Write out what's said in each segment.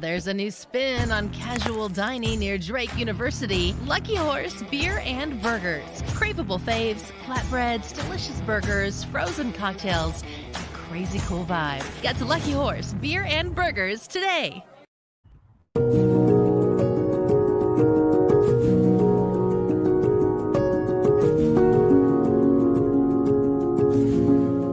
There's a new spin on casual dining near Drake University. Lucky Horse Beer and Burgers. Craveable faves, flatbreads, delicious burgers, frozen cocktails, and crazy cool vibe. Get to Lucky Horse Beer and Burgers today.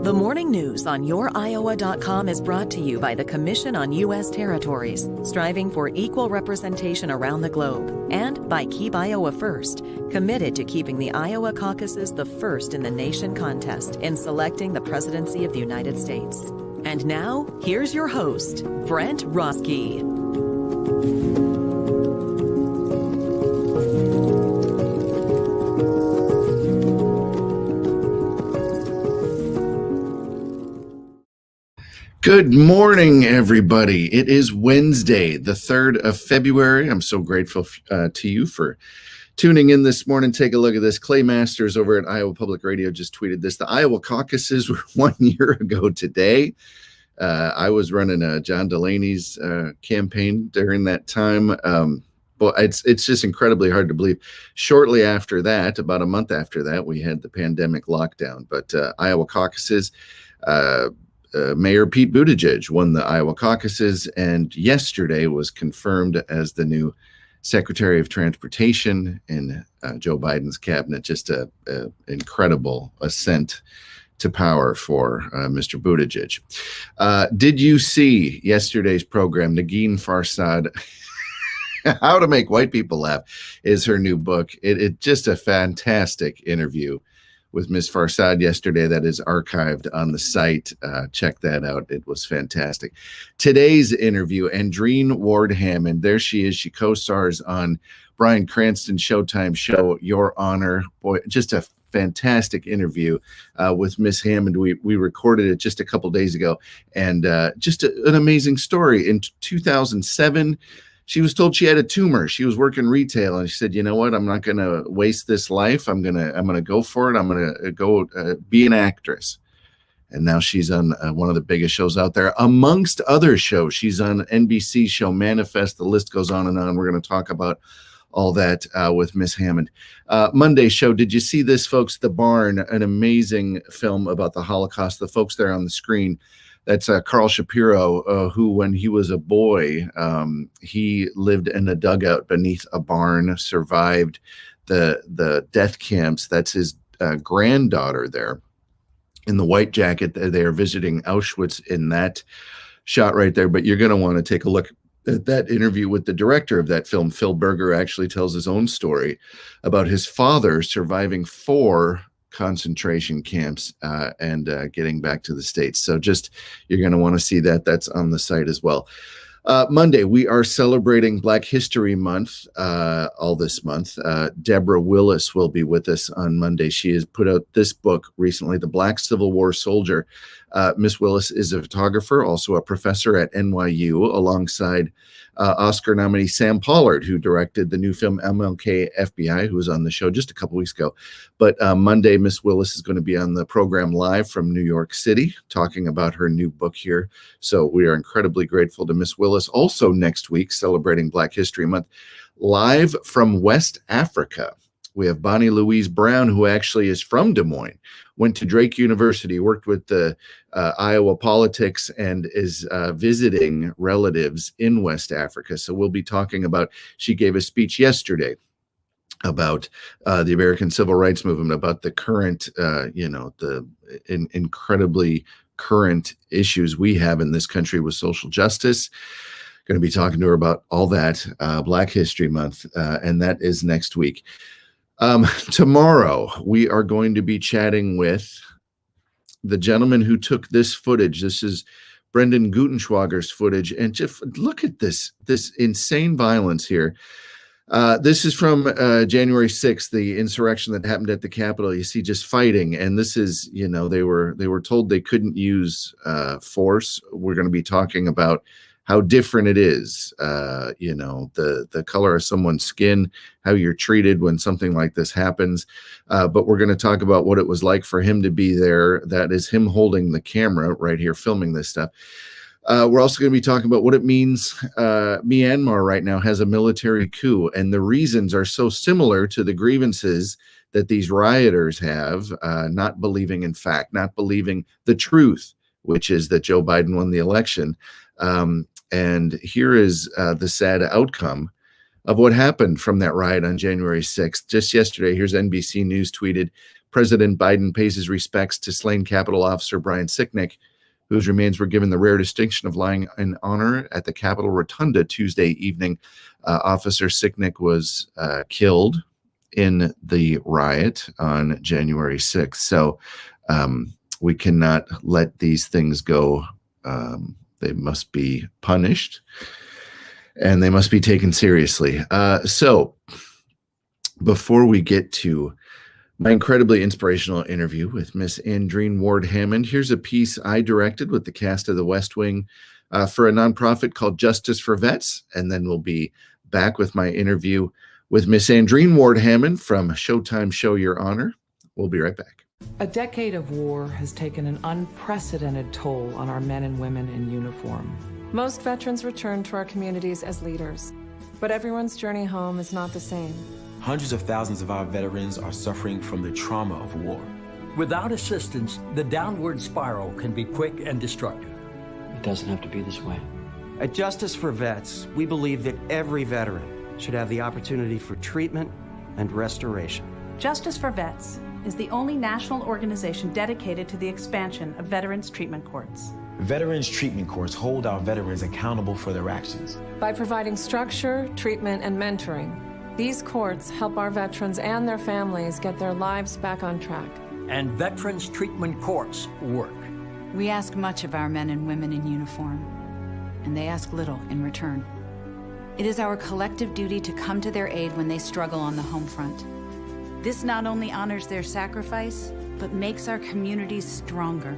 The morning news on YourIowa.com is brought to you by the Commission on U.S. Territories, striving for equal representation around the globe, and by Keep Iowa First, committed to keeping the Iowa caucuses the first in the nation contest in selecting the presidency of the United States. And now, here's your host, Brent Roske. Good morning, everybody. It is Wednesday, the 3rd of February. I'm so grateful to you for tuning in this morning. Take a look at this. Clay Masters over at Iowa Public Radio just tweeted this. The Iowa caucuses were 1 year ago today. I was running John Delaney's campaign during that time. But it's just incredibly hard to believe. Shortly after that, about a month after that, we had the pandemic lockdown. But Iowa caucuses, Mayor Pete Buttigieg won the Iowa caucuses, and yesterday was confirmed as the new Secretary of Transportation in Joe Biden's cabinet. Just an incredible ascent to power for Mr. Buttigieg. Did you see yesterday's program? Negin Farsad, How to Make White People Laugh, is her new book. It just a fantastic interview with Ms. Farsad yesterday that is archived on the site. Check that out. It was fantastic. Today's interview, Andrene Ward-Hammond, there she is. She co-stars on Bryan Cranston Showtime show, Your Honor. Boy, just a fantastic interview with Miss Hammond. We recorded it just a couple days ago, and just an amazing story. In 2007, she was told she had a tumor. She was working retail, and she said, "You know what? I'm not going to waste this life. I'm gonna go for it. I'm gonna go be an actress." And now she's on one of the biggest shows out there, amongst other shows. She's on NBC show Manifest. The list goes on and on. We're going to talk about all that with Miss Hammond. Monday show. Did you see this, folks? The Barn, an amazing film about the Holocaust. The folks there on the screen. That's Carl Shapiro, who, when he was a boy, he lived in a dugout beneath a barn, survived the death camps. That's his granddaughter there in the white jacket. They are visiting Auschwitz in that shot right there. But you're going to want to take a look at that interview with the director of that film. Phil Berger actually tells his own story about his father surviving 4 concentration camps and getting back to the States. So just, you're going to want to see that. That's on the site as well. Monday, we are celebrating Black History Month all this month. Deborah Willis will be with us on Monday. She has put out this book recently, The Black Civil War Soldier. Miss Willis is a photographer, also a professor at NYU, alongside Oscar nominee Sam Pollard, who directed the new film MLK FBI, who was on the show just a couple weeks ago. But Monday, Miss Willis is going to be on the program live from New York City, talking about her new book here. So we are incredibly grateful to Miss Willis. Also next week, celebrating Black History Month, live from West Africa, we have Bonnie Louise Brown, who actually is from Des Moines, went to Drake University, worked with the Iowa politics, and is visiting relatives in West Africa. So we'll be talking about, she gave a speech yesterday about the American Civil Rights Movement, about the current, incredibly current issues we have in this country with social justice. Going to be talking to her about all that, Black History Month, and that is next week. Tomorrow, we are going to be chatting with the gentleman who took this footage. This is Brendan Gutenschwager's footage. And just look at this insane violence here. This is from January 6th, the insurrection that happened at the Capitol. You see just fighting. And this is, they were told they couldn't use force. We're going to be talking about how different it is, the color of someone's skin, how you're treated when something like this happens. But we're going to talk about what it was like for him to be there. That is him holding the camera right here, filming this stuff. We're also going to be talking about what it means. Myanmar right now has a military coup, and the reasons are so similar to the grievances that these rioters have, not believing in fact, not believing the truth, which is that Joe Biden won the election. And here is the sad outcome of what happened from that riot on January 6th. Just yesterday, here's NBC News tweeted, President Biden pays his respects to slain Capitol officer Brian Sicknick, whose remains were given the rare distinction of lying in honor at the Capitol Rotunda Tuesday evening. Officer Sicknick was killed in the riot on January 6th. So we cannot let these things go. They must be punished, and they must be taken seriously. So before we get to my incredibly inspirational interview with Miss Andrene Ward-Hammond, here's a piece I directed with the cast of The West Wing for a nonprofit called Justice for Vets, and then we'll be back with my interview with Miss Andrene Ward-Hammond from Showtime Show Your Honor. We'll be right back. A decade of war has taken an unprecedented toll on our men and women in uniform. Most veterans return to our communities as leaders, but everyone's journey home is not the same. Hundreds of thousands of our veterans are suffering from the trauma of war. Without assistance, the downward spiral can be quick and destructive. It doesn't have to be this way. At Justice for Vets, we believe that every veteran should have the opportunity for treatment and restoration. Justice for Vets is the only national organization dedicated to the expansion of veterans' treatment courts. Veterans treatment courts hold our veterans accountable for their actions. By providing structure, treatment, and mentoring, these courts help our veterans and their families get their lives back on track. And veterans treatment courts work. We ask much of our men and women in uniform, and they ask little in return. It is our collective duty to come to their aid when they struggle on the home front. This not only honors their sacrifice, but makes our communities stronger.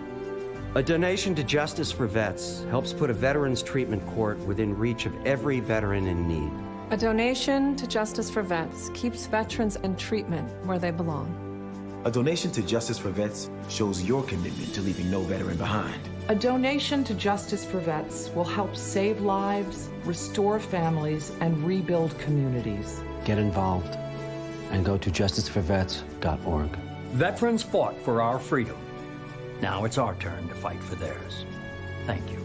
A donation to Justice for Vets helps put a veterans treatment court within reach of every veteran in need. A donation to Justice for Vets keeps veterans and treatment where they belong. A donation to Justice for Vets shows your commitment to leaving no veteran behind. A donation to Justice for Vets will help save lives, restore families, and rebuild communities. Get involved and go to justiceforvets.org. Veterans fought for our freedom. Now it's our turn to fight for theirs. Thank you.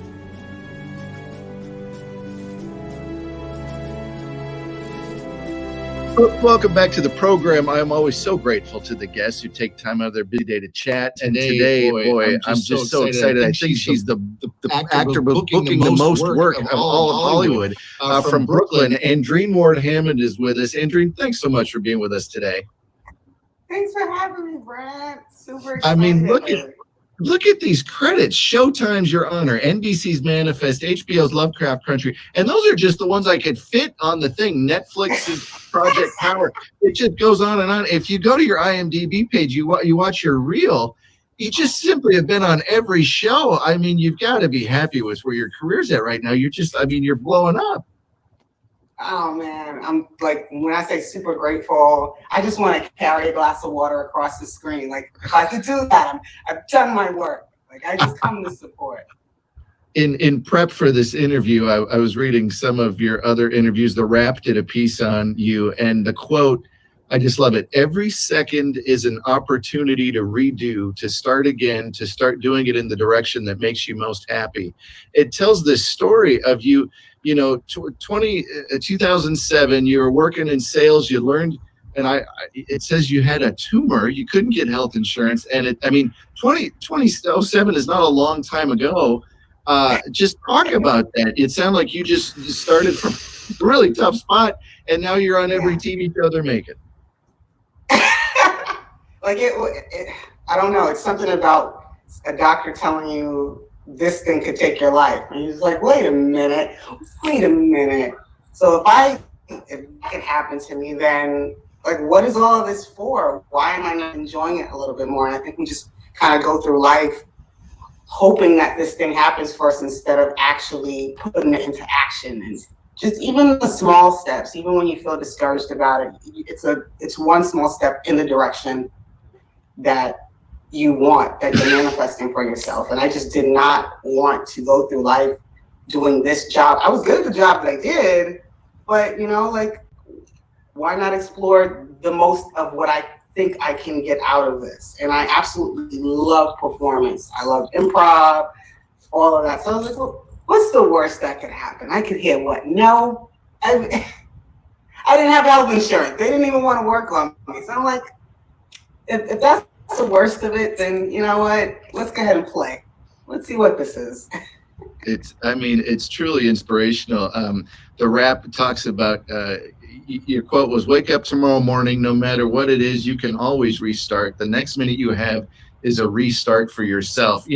Welcome back to the program. I am always so grateful to the guests who take time out of their busy day to chat. And today, I'm just so excited. I think she's the actor booking the most work of all of Hollywood from Brooklyn. Andrene Ward-Hammond is with us. Andrene, thanks so much for being with us today. Thanks for having me, Brent. Super excited. I mean, look at these credits. Showtime's Your Honor, NBC's Manifest, HBO's Lovecraft Country. And those are just the ones I could fit on the thing. Netflix's Project Power. It just goes on and on. If you go to your IMDb page, you watch your reel, you just simply have been on every show. I mean, you've got to be happy with where your career's at right now. You're blowing up. Oh, man. I'm like, when I say super grateful, I just want to carry a glass of water across the screen. Like, if I could do that, I've done my work. Like, I just come to support. In prep for this interview, I was reading some of your other interviews. The Wrap did a piece on you, and the quote, I just love it. Every second is an opportunity to redo, to start again, to start doing it in the direction that makes you most happy. It tells this story of you. 2007, you were working in sales, you learned, and it says you had a tumor, you couldn't get health insurance. And 2007 is not a long time ago. Just talk about that. It sounded like you just started from a really tough spot, and now you're on every TV show they're making. Like I don't know. It's something about a doctor telling you this thing could take your life. And he's like, wait a minute. So if it can happen to me, then like, what is all of this for? Why am I not enjoying it a little bit more? And I think we just kind of go through life hoping that this thing happens for us instead of actually putting it into action. And just even the small steps, even when you feel discouraged about it, it's one small step in the direction that you want, that you're manifesting for yourself. And I just did not want to go through life doing this job. I was good at the job that I did, but like, why not explore the most of what I think I can get out of this? And I absolutely love performance. I love improv, all of that. So I was like, well, what's the worst that could happen? I could hear what? No. I didn't have health insurance. They didn't even want to work on me. So I'm like, if that's the worst of it, then you know what? Let's go ahead and play. Let's see what this is. It's truly inspirational. The rap talks about, your quote was, wake up tomorrow morning, no matter what it is, you can always restart. The next minute you have is a restart for yourself.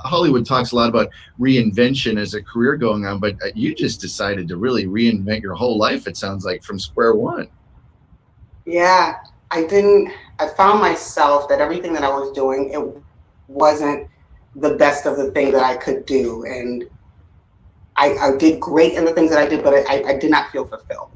Hollywood talks a lot about reinvention as a career going on, but you just decided to really reinvent your whole life, it sounds like, from square one. Yeah, I found myself that everything that I was doing, it wasn't the best of the thing that I could do. And I did great in the things that I did, but I did not feel fulfilled.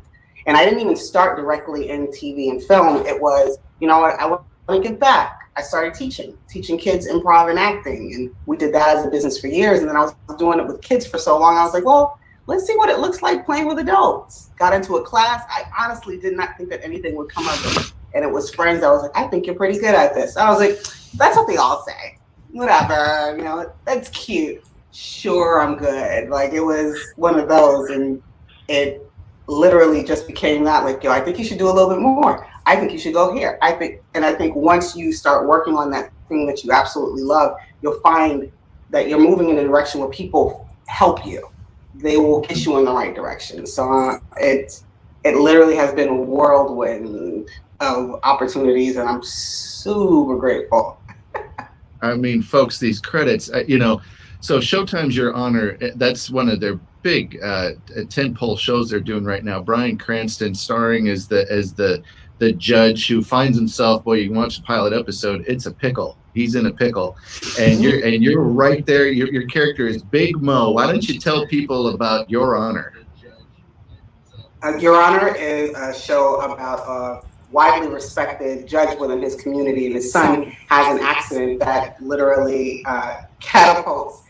And I didn't even start directly in TV and film. It was, I want to give back. I started teaching kids improv and acting. And we did that as a business for years. And then I was doing it with kids for so long. I was like, well, let's see what it looks like playing with adults. Got into a class. I honestly did not think that anything would come of it. And it was friends. I was like, I think you're pretty good at this. I was like, that's what they all say. Whatever, that's cute. Sure, I'm good. Like, it was one of those. And it literally just became that, like, I think you should do a little bit more. I think you should go here. I think once you start working on that thing that you absolutely love, you'll find that you're moving in a direction where people help you. They will get you in the right direction. So it literally has been a whirlwind of opportunities, and I'm super grateful. Folks, these credits, so Showtime's Your Honor, that's one of their big tentpole shows they're doing right now. Bryan Cranston starring as the judge who finds himself, boy, you can watch the pilot episode, it's a pickle. He's in a pickle, and you're right there. Your character is Big Mo. Why don't you tell people about Your Honor? Your Honor is a show about a widely respected judge within his community, and his son has an accident that literally catapults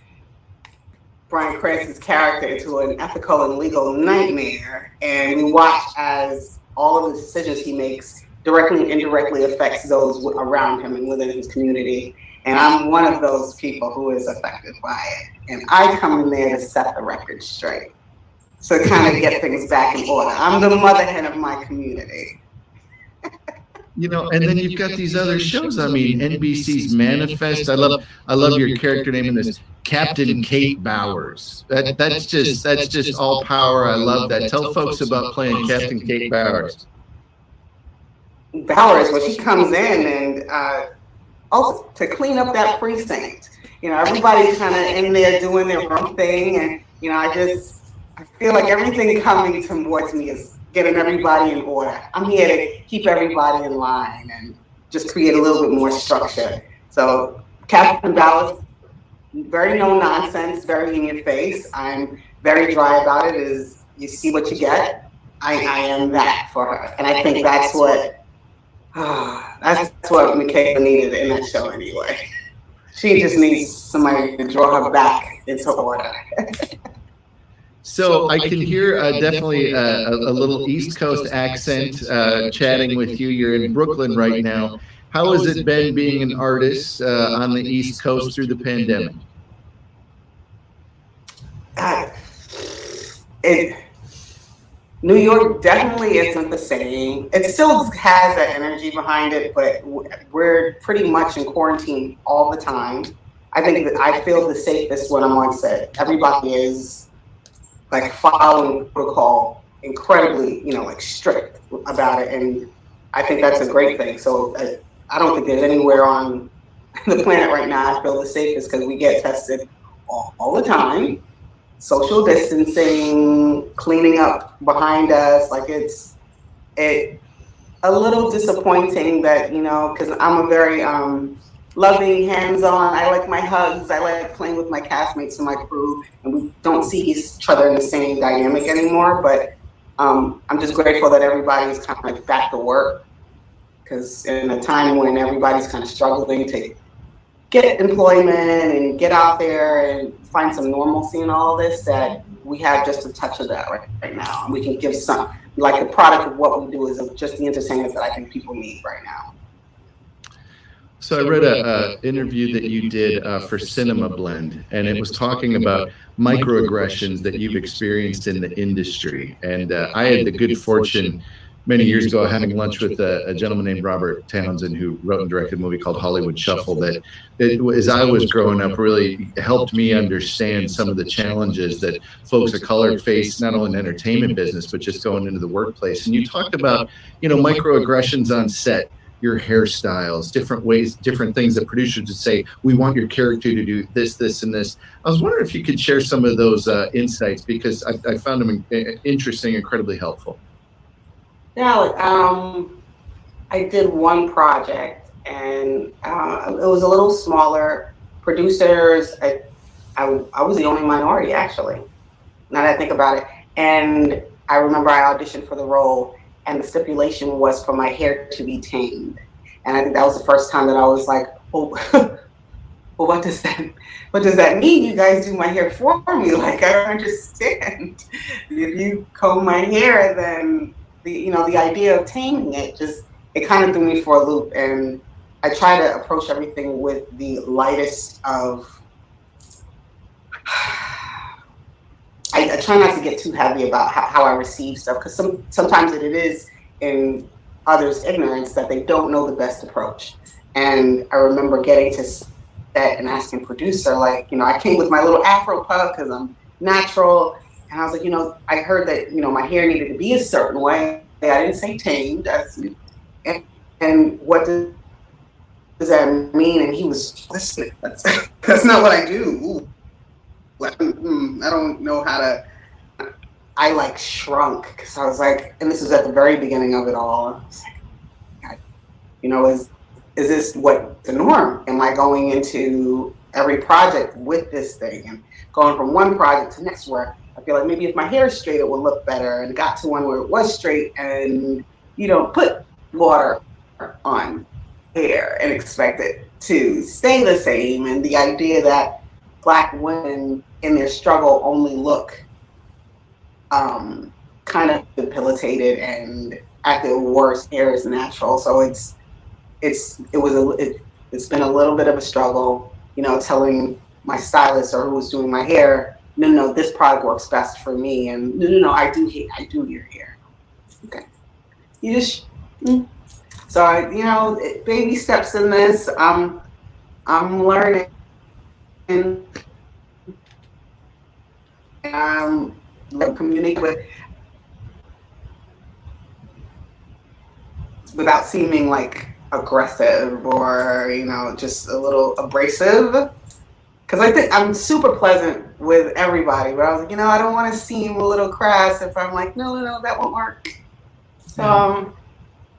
Bryan Cranston's character into an ethical and legal nightmare. And we watch as all of the decisions he makes directly and indirectly affects those around him and within his community. And I'm one of those people who is affected by it. And I come in there to set the record straight, to kind of get things back in order. I'm the mother hen of my community. And then you've got these other shows. NBC's Manifest. I love your character name in this, Captain Kate Bowers. That's just all power. I love that. Tell folks about playing Captain Kate Bowers. When she comes in and also to clean up that precinct. Everybody's kind of in there doing their own thing, and I feel like everything coming towards me is getting everybody in order. I'm here to keep everybody in line and just create a little bit more structure. So Captain Bowers, very no nonsense, very in your face. I'm very dry about it. Is you see what you get. I am that for her, and I think that's what Michaela needed in that show anyway. She just needs somebody to draw her back into order. So I can hear definitely a little East Coast accent chatting with you. You're in Brooklyn right now. How has it been being an artist on the East Coast through the pandemic? New York definitely isn't the same. It still has that energy behind it, but we're pretty much in quarantine all the time. I think that I feel the safest when I'm on set. Everybody is like following protocol incredibly, strict about it. And I think that's a great thing. So I don't think there's anywhere on the planet right now I feel the safest, because we get tested all the time. Social distancing, cleaning up behind us. Like it's a little disappointing that, because I'm a very loving, hands-on. I like my hugs. I like playing with my castmates and my crew, and we don't see each other in the same dynamic anymore. But I'm just grateful that everybody's kind of like back to work, because in a time when everybody's kind of struggling to get employment and get out there and find some normalcy in all this, that we have just a touch of that right now. We can give some, like the product of what we do is just the entertainment that I think people need right now. So I read an interview that you did for Cinema Blend, and it was talking about microaggressions that you've experienced in the industry. And I had the good fortune many years ago having lunch with a gentleman named Robert Townsend, who wrote and directed a movie called Hollywood Shuffle, that as I was growing up really helped me understand some of the challenges that folks of color face, not only in the entertainment business, but just going into the workplace. And you talked about, microaggressions on set, your hairstyles, different ways, different things that producers would say, we want your character to do this, this, and this. I was wondering if you could share some of those insights, because I found them interesting, incredibly helpful. Yeah, I did one project, and it was a little smaller. Producers, I was the only minority, actually, now that I think about it. And I remember I auditioned for the role, and the stipulation was for my hair to be tamed. And I think that was the first time that I was like, oh, well, what does that mean? You guys do my hair for me? Like, I don't understand. If you comb my hair, then the idea of taming it kind of threw me for a loop. And I try to approach everything with the lightest of, I try not to get too heavy about how I receive stuff, because sometimes it is in others' ignorance that they don't know the best approach. And I remember getting to set and asking producer, like, I came with my little Afro puff because I'm natural. And I was like, I heard that, my hair needed to be a certain way. I didn't say tamed. And what does that mean? And he was listening. That's not what I do. Ooh. I don't know how to. I like shrunk, because I was like, and this was at the very beginning of it all. I was like, is this what the norm? Am I going into every project with this thing and going from one project to next, where I feel like maybe if my hair is straight, it would look better, and got to one where it was straight, and you don't put water on hair and expect it to stay the same. And the idea that Black women in their struggle only look kind of debilitated, and at their worst, hair is natural. So it's been a little bit of a struggle, telling my stylist or who was doing my hair, no, this product works best for me, and no, I do your hair. Okay, you just so baby steps in this. I'm learning. And communicate without seeming like aggressive or just a little abrasive, because I think I'm super pleasant with everybody, but I was like, I don't want to seem a little crass if I'm like, no, that won't work. So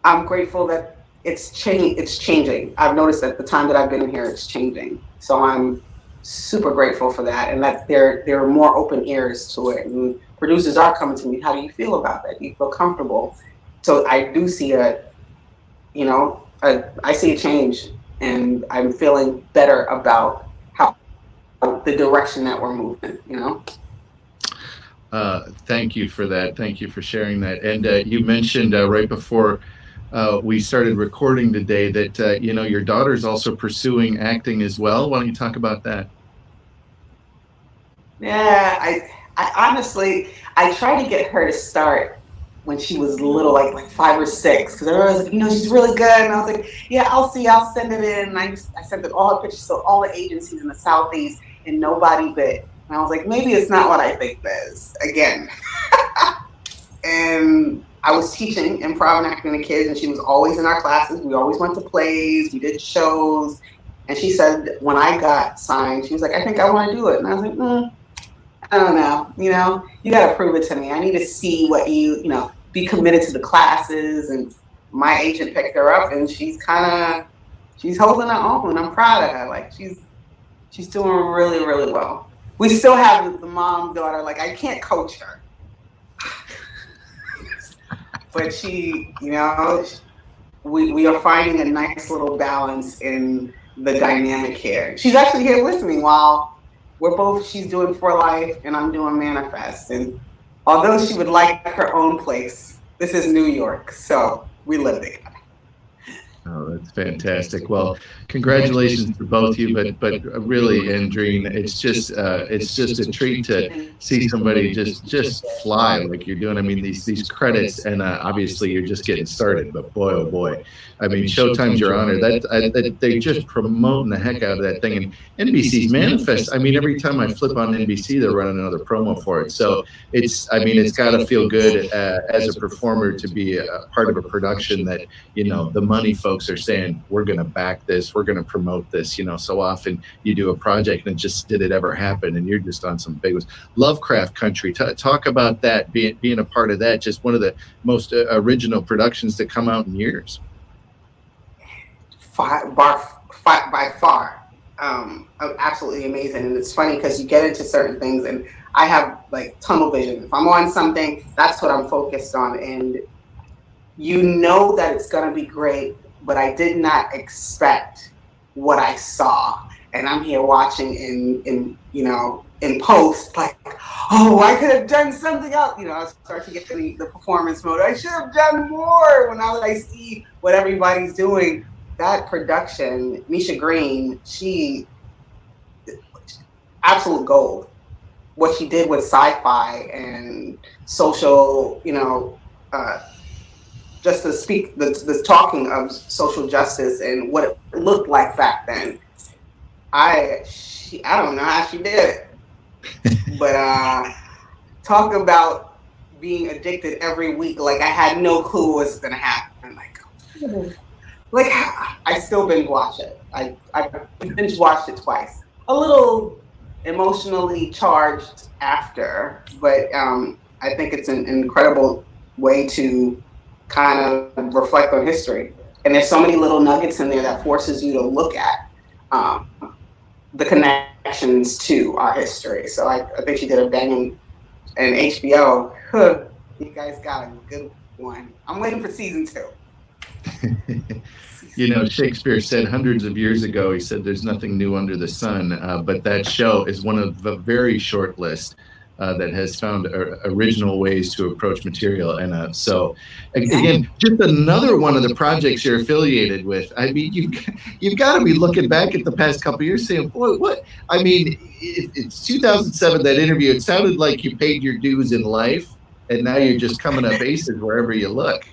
I'm grateful that it's changing. I've noticed that the time that I've been in here, it's changing. So I'm super grateful for that, and that there are more open ears to it, and producers are coming to me. How do you feel about that? Do you feel comfortable? So I do see I see a change, and I'm feeling better about how the direction that we're moving. Thank you for that. Thank you for sharing that. And you mentioned right before we started recording today that your daughter's also pursuing acting as well. Why don't you talk about that? Yeah, I honestly, I tried to get her to start when she was little, like 5 or 6, because everyone was like, she's really good. And I was like, yeah, I'll send it in. And I sent it all the pictures to all the agencies in the Southeast, and nobody bit. And I was like, maybe it's not what I think it is, again. And I was teaching improv and acting to kids, and she was always in our classes. We always went to plays, we did shows. And she said, when I got signed, she was like, I think I want to do it. And I was like, I don't know, you got to prove it to me. I need to see what be committed to the classes. And my agent picked her up, and she's holding her own. I'm proud of her. Like, she's doing really, really well. We still have the mom daughter, like, I can't coach her. But she, we are finding a nice little balance in the dynamic here. She's actually here with me while she's doing For Life and I'm doing Manifest. And although she would like her own place, this is New York, so we live together. Oh, that's fantastic. Well, congratulations to both of you, but really, Andrene, it's just a treat to see somebody just fly like you're doing. I mean, these credits, and obviously you're just getting started, but boy, oh boy. I mean, Showtime's your honor. That they just promoting the heck out of that thing. And NBC's Manifest, I mean, every time I flip on NBC, they're running another promo for it. So it's got to feel good as a performer to be a part of a production that, the money folks are saying, we're going to back this, we're going to promote this. So often you do a project and just, did it ever happen? And you're just on some big ones. Lovecraft Country, talk about that, being a part of that, just one of the most original productions that come out in years. By far, absolutely amazing. And it's funny because you get into certain things, and I have like tunnel vision. If I'm on something, that's what I'm focused on, and that it's gonna be great. But I did not expect what I saw, and I'm here watching in post, like, oh, I could have done something else. I start to get to the performance mode. I should have done more. When now that I see what everybody's doing. That production, Misha Green, she absolute gold. What she did with sci-fi and social, just to speak the talking of social justice and what it looked like back then. I don't know how she did it, but talk about being addicted every week. Like I had no clue what was gonna happen. Like I still binge watch it. I binge watched it twice. A little emotionally charged after, but I think it's an incredible way to kind of reflect on history. And there's so many little nuggets in there that forces you to look at the connections to our history. So I think she did a banging, and HBO, you guys got a good one. I'm waiting for season 2. Shakespeare said hundreds of years ago, he said, there's nothing new under the sun. But that show is one of a very short list that has found original ways to approach material. And so, again, just another one of the projects you're affiliated with. I mean, you've got to be looking back at the past couple of years saying, boy, what? I mean, it's 2007, that interview. It sounded like you paid your dues in life, and now you're just coming up aces wherever you look.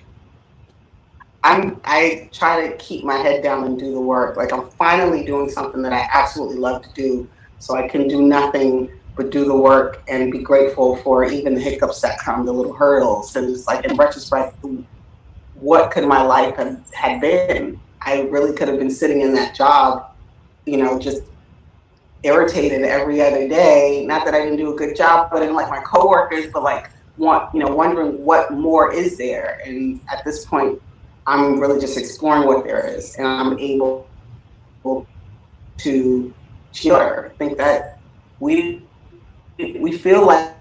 I try to keep my head down and do the work. Like I'm finally doing something that I absolutely love to do, so I can do nothing but do the work and be grateful for even the hiccups that come, the little hurdles. And it's like in retrospect, what could my life have been? I really could have been sitting in that job, just irritated every other day. Not that I didn't do a good job, but in like my coworkers, but like wondering what more is there. And at this point, I'm really just exploring what there is, and I'm able to share. I think that we feel like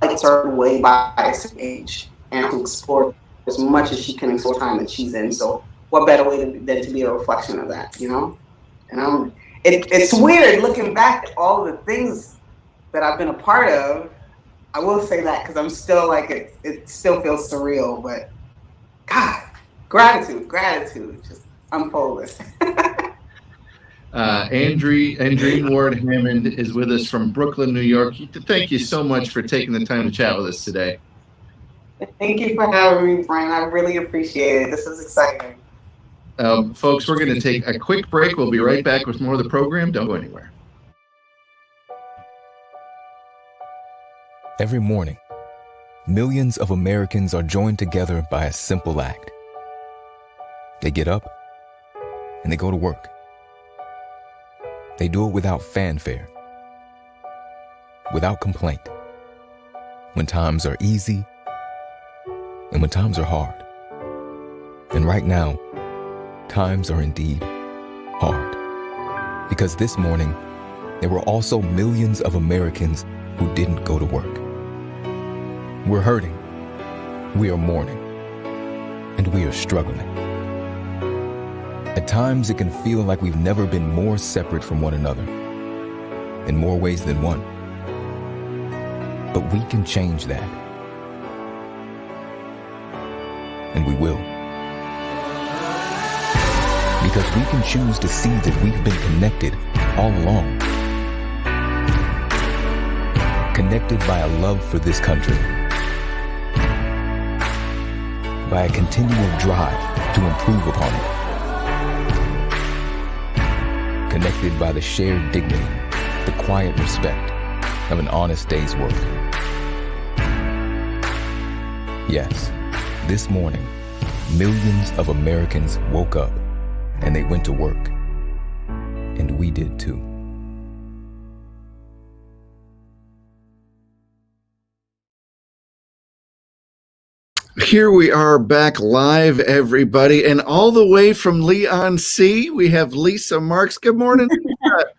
a certain way by a certain age, and to explore as much as she can explore time that she's in. So what better way than to be a reflection of that, And it's weird looking back at all the things that I've been a part of. I will say that because I'm still like it still feels surreal, but God. Gratitude, just unfold this. Andrene Ward-Hammond is with us from Brooklyn, New York. Thank you so much for taking the time to chat with us today. Thank you for having me, Bryan. I really appreciate it. This is exciting. Folks, we're going to take a quick break. We'll be right back with more of the program. Don't go anywhere. Every morning, millions of Americans are joined together by a simple act. They get up and they go to work. They do it without fanfare, without complaint, when times are easy and when times are hard. And right now, times are indeed hard. Because this morning, there were also millions of Americans who didn't go to work. We're hurting, we are mourning, and we are struggling. At times, it can feel like we've never been more separate from one another, in more ways than one. But we can change that. And we will. Because we can choose to see that we've been connected all along. Connected by a love for this country. By a continual drive to improve upon it. Connected by the shared dignity, the quiet respect of an honest day's work. Yes, this morning, millions of Americans woke up and they went to work. And we did too. Here we are back live, everybody, and all the way from Leon C, we have Lisa Marks. Good morning.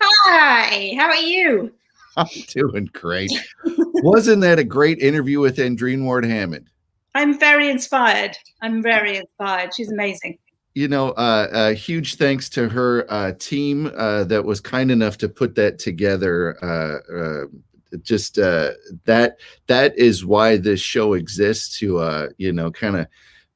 Hi, how are you? I'm doing great. Wasn't that a great interview with Andrene Ward-Hammond? I'm very inspired. She's amazing. You know, huge thanks to her team that was kind enough to put that together. That is why this show exists, to you know, kind of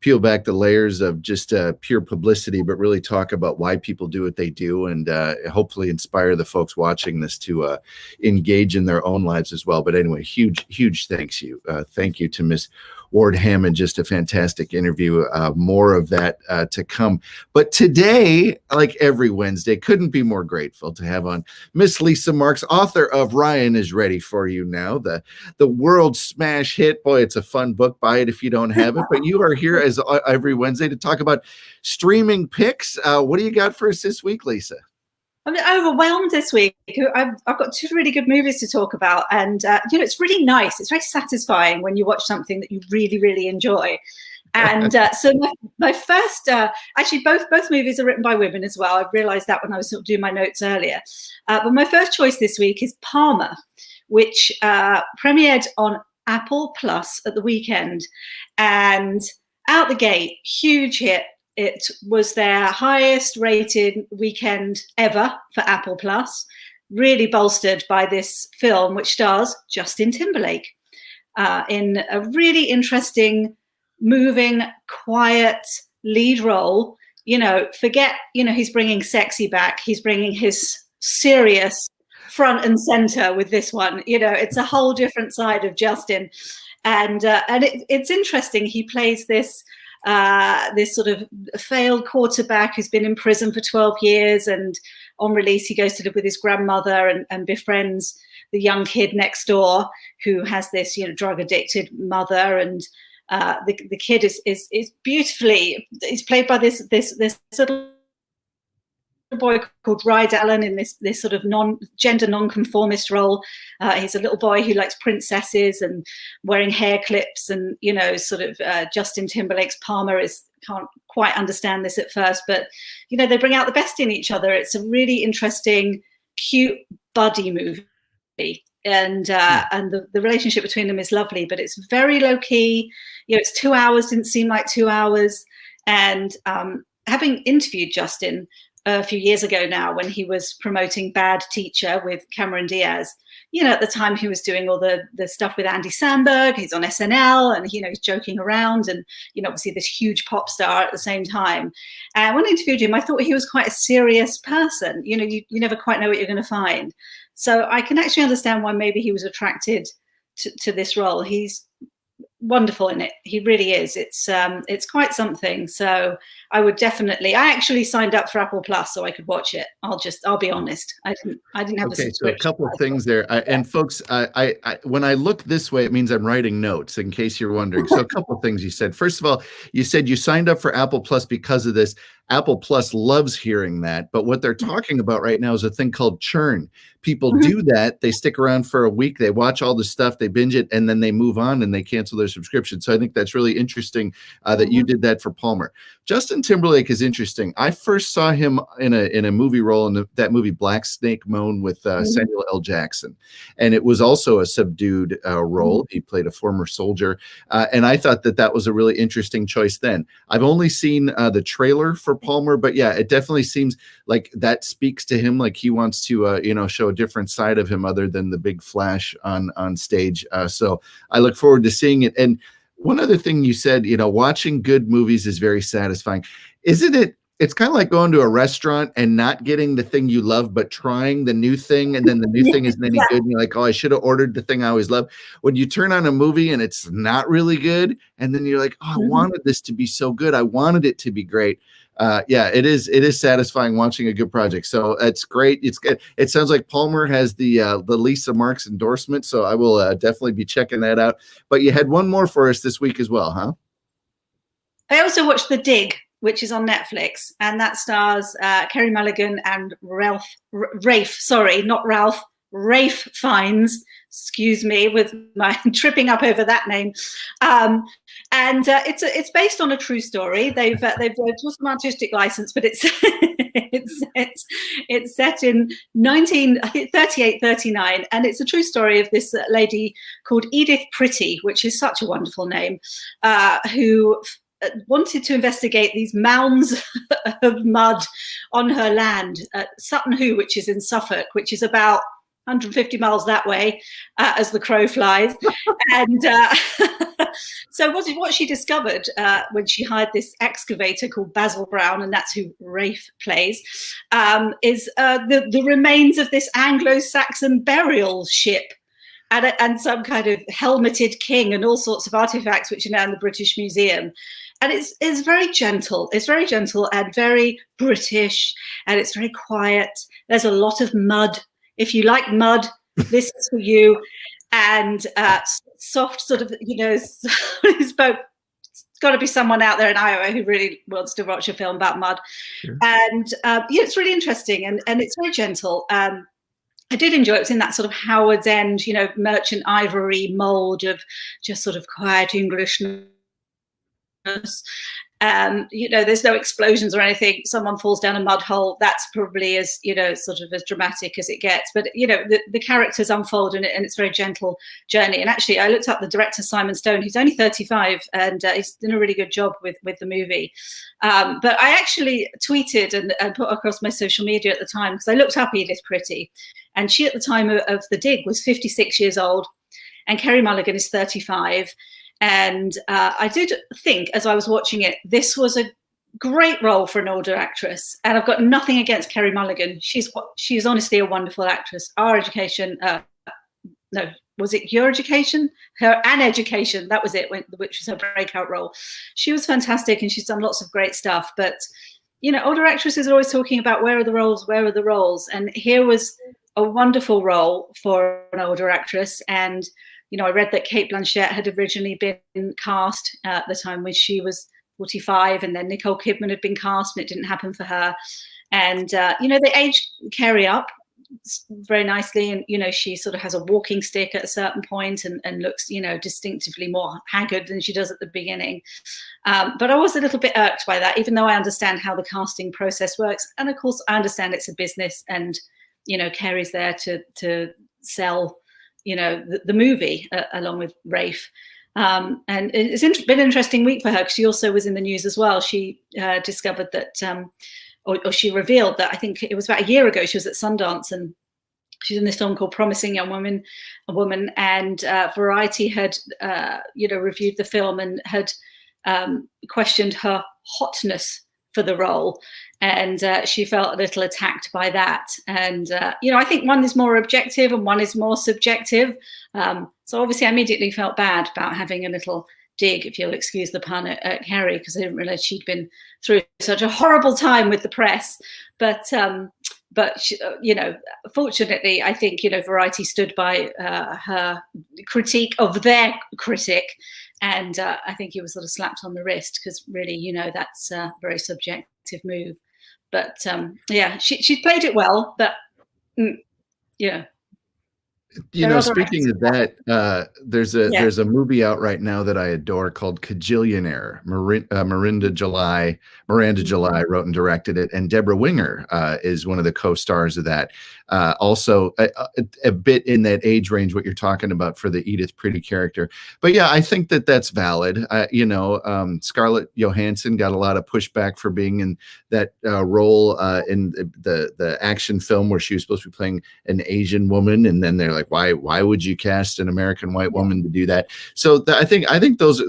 peel back the layers of just pure publicity, but really talk about why people do what they do, and hopefully inspire the folks watching this to engage in their own lives as well. But anyway, huge thank you to Miss Ward-Hammond. Just a fantastic interview. More of that to come. But today, like every Wednesday, couldn't be more grateful to have on Miss Lisa Marks, author of Ryan is Ready for You Now, the world smash hit. Boy, it's a fun book. Buy it if you don't have it. But you are here as every Wednesday to talk about streaming picks. What do you got for us this week, Lisa? I'm overwhelmed this week. I've got two really good movies to talk about, and you know, it's really nice. It's very satisfying when you watch something that you really enjoy. And so my first, actually, both movies are written by women as well. I realized that when I was sort of doing my notes earlier. But my first choice this week is Palmer, which premiered on Apple Plus at the weekend, and out the gate, huge hit. It was their highest rated weekend ever for Apple Plus, really bolstered by this film, which stars Justin Timberlake in a really interesting, moving, quiet lead role. You know, forget, you know, he's bringing sexy back. He's bringing his serious front and center with this one. You know, it's a whole different side of Justin. And it's interesting. He plays this sort of failed quarterback who's been in prison for 12 years, and on release he goes to live with his grandmother and befriends the young kid next door who has this, you know, drug addicted mother, and the kid is beautifully, he's played by this little boy called Ryd Allen in this sort of gender non-conformist role. He's a little boy who likes princesses and wearing hair clips, and you know, sort of Justin Timberlake's Palmer can't quite understand this at first, but you know, they bring out the best in each other. It's a really interesting, cute buddy movie, and the relationship between them is lovely, but it's very low key. You know, it's 2 hours, didn't seem like 2 hours, and having interviewed Justin a few years ago now when he was promoting Bad Teacher with Cameron Diaz, you know, at the time he was doing all the stuff with Andy Samberg. He's on SNL, and you know, he's joking around, and you know, obviously this huge pop star at the same time. And when I interviewed him, I thought he was quite a serious person. You know, you never quite know what you're going to find. So I can actually understand why maybe he was attracted to this role. He's wonderful in it. He really is. It's quite something. So I would definitely, I actually signed up for Apple Plus so I could watch it. I'll be honest. I didn't have a subscription. So a couple of things there. And folks, I when I look this way, it means I'm writing notes in case you're wondering. So a couple of things you said. First of all, you said you signed up for Apple Plus because of this. Apple Plus loves hearing that, but what they're talking about right now is a thing called churn. People do that. They stick around for a week. They watch all the stuff, they binge it, and then they move on and they cancel their subscription. So I think that's really interesting that you did that for Palmer. Justin Timberlake is interesting. I first saw him in a movie role in that movie Black Snake Moan with Samuel L. Jackson, and it was also a subdued role. He played a former soldier, and I thought that was a really interesting choice. Then I've only seen the trailer for for Palmer, but yeah, it definitely seems like that speaks to him. Like he wants to, show a different side of him other than the big flash on stage. So I look forward to seeing it. And one other thing you said, watching good movies is very satisfying. Isn't it? It's kind of like going to a restaurant and not getting the thing you love, but trying the new thing. And then the new thing isn't any good. And you're like, oh, I should have ordered the thing I always love. When you turn on a movie and it's not really good, and then you're like, oh, I wanted this to be so good. I wanted it to be great. It is satisfying watching a good project. So it's great. It's good. It sounds like Palmer has the Lisa Marks endorsement. So I will definitely be checking that out. But you had one more for us this week as well, huh? I also watched The Dig, which is on Netflix, and that stars Carey Mulligan and Rafe Fiennes. Excuse me with my tripping up over that name. It's based on a true story. They've just an artistic license, but it's it's set in 1938, 39, and it's a true story of this lady called Edith Pretty, which is such a wonderful name, who wanted to investigate these mounds of mud on her land at Sutton Hoo, which is in Suffolk, which is about 150 miles that way as the crow flies. And so what she discovered when she hired this excavator called Basil Brown, and that's who Rafe plays, is the remains of this Anglo-Saxon burial ship and some kind of helmeted king and all sorts of artifacts which are now in the British Museum. And it's very gentle. It's very gentle and very British, and it's very quiet. There's a lot of mud. If you like mud, this is for you. And soft sort of, it's got to be someone out there in Iowa who really wants to watch a film about mud. Sure. And it's really interesting and it's very gentle. I did enjoy it. It was in that sort of Howard's End, merchant ivory mold of just sort of quiet Englishness. There's no explosions or anything. Someone falls down a mud hole. That's probably as sort of as dramatic as it gets. But the characters unfold and it's a very gentle journey. And actually, I looked up the director Simon Stone. He's only 35, and he's done a really good job with the movie. But I actually tweeted and put across my social media at the time because I looked up Edith Pretty, and she at the time of The Dig was 56 years old, and Carey Mulligan is 35. And I did think, as I was watching it, this was a great role for an older actress. And I've got nothing against Carey Mulligan. She's honestly a wonderful actress. Our Education, was it Your Education? An Education, that was it, which was her breakout role. She was fantastic, and she's done lots of great stuff. But, older actresses are always talking about where are the roles? And here was a wonderful role for an older actress. And I read that Cate Blanchett had originally been cast at the time when she was 45, and then Nicole Kidman had been cast, and it didn't happen for her. And, they aged Carey up very nicely. And, she sort of has a walking stick at a certain point and looks, distinctively more haggard than she does at the beginning. But I was a little bit irked by that, even though I understand how the casting process works. And of course, I understand it's a business, and, Carey's there to sell the movie along with Rafe. And it's been an interesting week for her because she also was in the news as well. She discovered that, or she revealed that, I think it was about a year ago, she was at Sundance, and she's in this film called Promising Young Woman, and Variety had, reviewed the film and had questioned her hotness for the role. And she felt a little attacked by that. And, I think one is more objective and one is more subjective. So obviously I immediately felt bad about having a little dig, if you'll excuse the pun, at Carey, because I didn't realize she'd been through such a horrible time with the press. But fortunately, I think, Variety stood by her critique of their critic. And I think he was sort of slapped on the wrist because really, that's a very subjective move. But she played it well. But speaking of that, there's a movie out right now that I adore called Kajillionaire. Miranda July wrote and directed it, and Deborah Winger is one of the co-stars of that. also a bit in that age range, what you're talking about for the Edith Pretty character. But yeah, I think that that's valid. Scarlett Johansson got a lot of pushback for being in that role in the action film where she was supposed to be playing an Asian woman, and then they're like, why would you cast an American white woman to do that? So I think those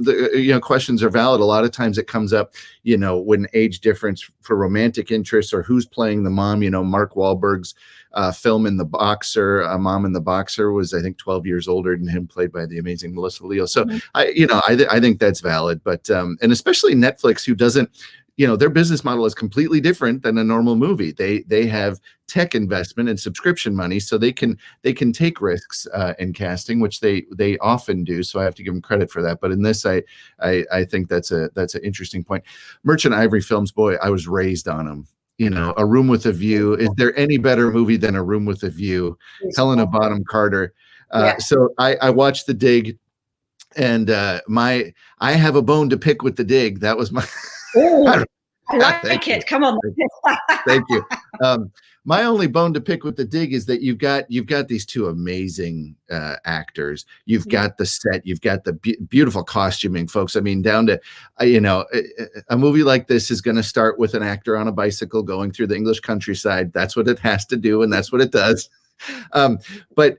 questions are valid. A lot of times it comes up, when age difference for romantic interests or who's playing the mom. Mark Wahlberg's film in The Boxer, Mom in the Boxer, was I think 12 years older than him, played by the amazing Melissa Leo. So I think that's valid, but and especially Netflix, who doesn't, their business model is completely different than a normal movie. They have tech investment and subscription money, so they can take risks in casting, which they often do. So I have to give them credit for that. But in this, I think that's an interesting point. Merchant Ivory Films, boy, I was raised on them. A Room with a View. Is there any better movie than A Room with a View? Helena Bonham Carter. So I watched The Dig, and I have a bone to pick with The Dig. That was my. I like it. Come on. Thank you. My only bone to pick with The Dig is that you've got these two amazing actors. You've got the set. You've got the beautiful costuming, folks. I mean, down to a movie like this is going to start with an actor on a bicycle going through the English countryside. That's what it has to do, and that's what it does. But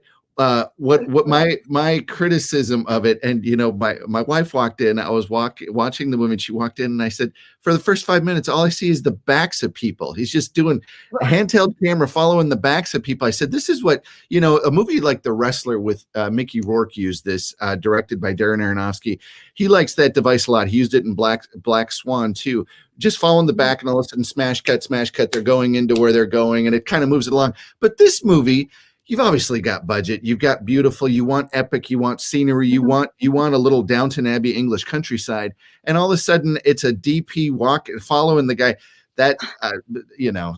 what my criticism of it, and my wife walked in, I was watching the movie, she walked in, and I said, for the first 5 minutes, all I see is the backs of people. He's just doing a handheld camera following the backs of people. I said, this is what, a movie like The Wrestler with Mickey Rourke used this, directed by Darren Aronofsky. He likes that device a lot. He used it in Black Swan too. Just following the back, and all of a sudden smash cut, they're going into where they're going, and it kind of moves it along. But this movie, you've obviously got budget. You've got beautiful. You want epic. You want scenery. You want a little Downton Abbey English countryside. And all of a sudden, it's a DP walk following the guy. That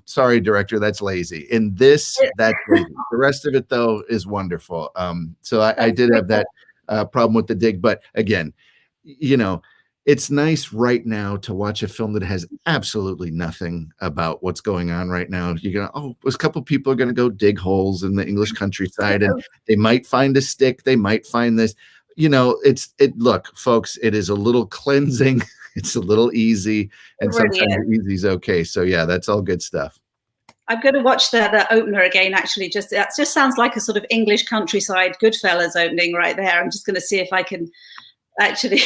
sorry, director, that's lazy. In this, that's lazy. The rest of it, though, is wonderful. So I did have that problem with The Dig. But again, it's nice right now to watch a film that has absolutely nothing about what's going on right now. You're going, a couple people are going to go dig holes in the English countryside, and they might find a stick. They might find this. Look, folks, it is a little cleansing. It's a little easy, and sometimes easy is okay. So yeah, that's all good stuff. I'm going to watch that opener again. Actually, that just sounds like a sort of English countryside Goodfellas opening right there. I'm just going to see if I can actually.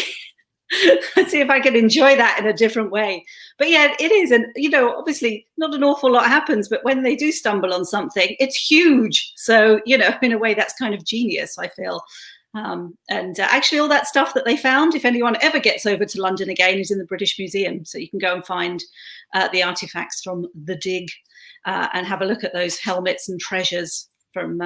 See if I can enjoy that in a different way. But yeah, it is. And, obviously not an awful lot happens, but when they do stumble on something, it's huge. So, in a way that's kind of genius, I feel. Actually all that stuff that they found, if anyone ever gets over to London again, is in the British Museum. So you can go and find the artifacts from The Dig and have a look at those helmets and treasures from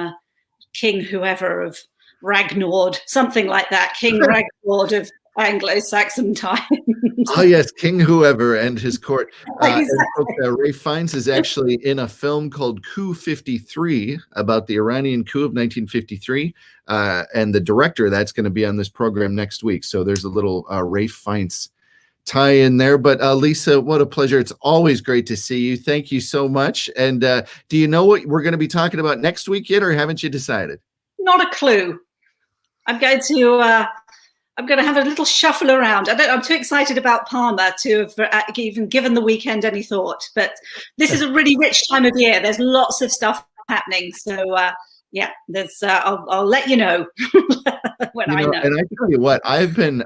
King whoever of Ragnord, something like that. King Ragnord of Anglo-Saxon times. Oh yes, King whoever and his court. Ray Fiennes is actually in a film called Coup 53 about the Iranian coup of 1953, and the director that's going to be on this program next week. So there's a little Ray Fiennes tie in there. But Lisa, what a pleasure! It's always great to see you. Thank you so much. And do you know what we're going to be talking about next week yet, or haven't you decided? Not a clue. I'm going to have a little shuffle around. I'm too excited about Palmer to have even given the weekend any thought. But this is a really rich time of year. There's lots of stuff happening. So, I'll let you know when I know. And I tell you what, I've been,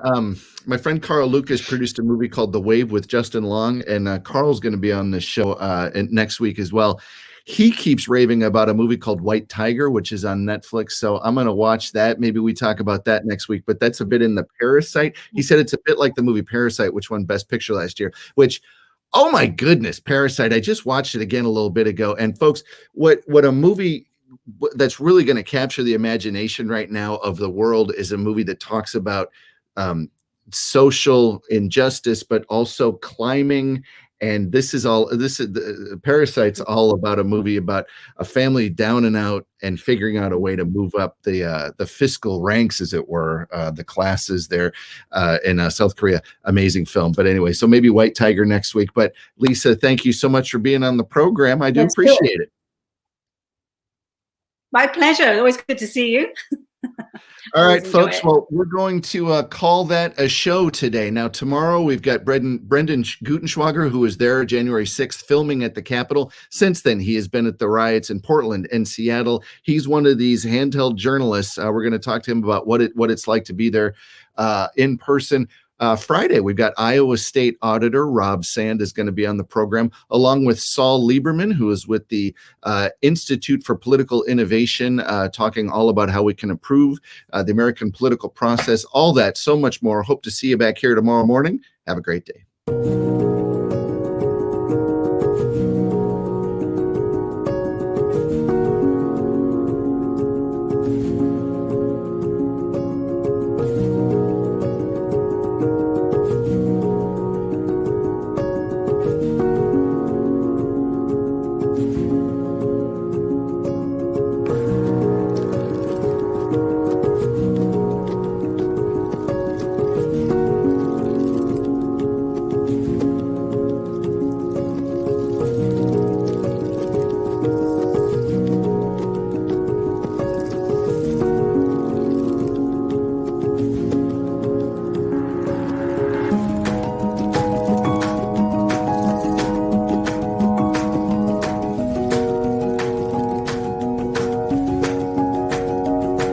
my friend Carl Lucas produced a movie called The Wave with Justin Long. And Carl's going to be on the show next week as well. He keeps raving about a movie called White Tiger, which is on Netflix. So I'm going to watch that. Maybe we talk about that next week, but that's a bit in the Parasite. He said it's a bit like the movie Parasite, which won Best Picture last year, which, oh my goodness, Parasite. I just watched it again a little bit ago. And folks, what a movie that's really going to capture the imagination right now of the world is a movie that talks about social injustice, but also climbing. And Parasite's all about a movie about a family down and out and figuring out a way to move up the fiscal ranks, as it were, the classes there in South Korea. Amazing film. But anyway, so maybe White Tiger next week. But Lisa, thank you so much for being on the program. I do appreciate it. My pleasure. Always good to see you. All right, folks. Well, we're going to call that a show today. Now, tomorrow we've got Brendan Gutenschwager, who was there January 6th filming at the Capitol. Since then, he has been at the riots in Portland and Seattle. He's one of these handheld journalists. We're going to talk to him about what it's like to be there in person. Friday, we've got Iowa State Auditor Rob Sand is going to be on the program, along with Saul Lieberman, who is with the Institute for Political Innovation, talking all about how we can improve the American political process, all that, so much more. Hope to see you back here tomorrow morning. Have a great day.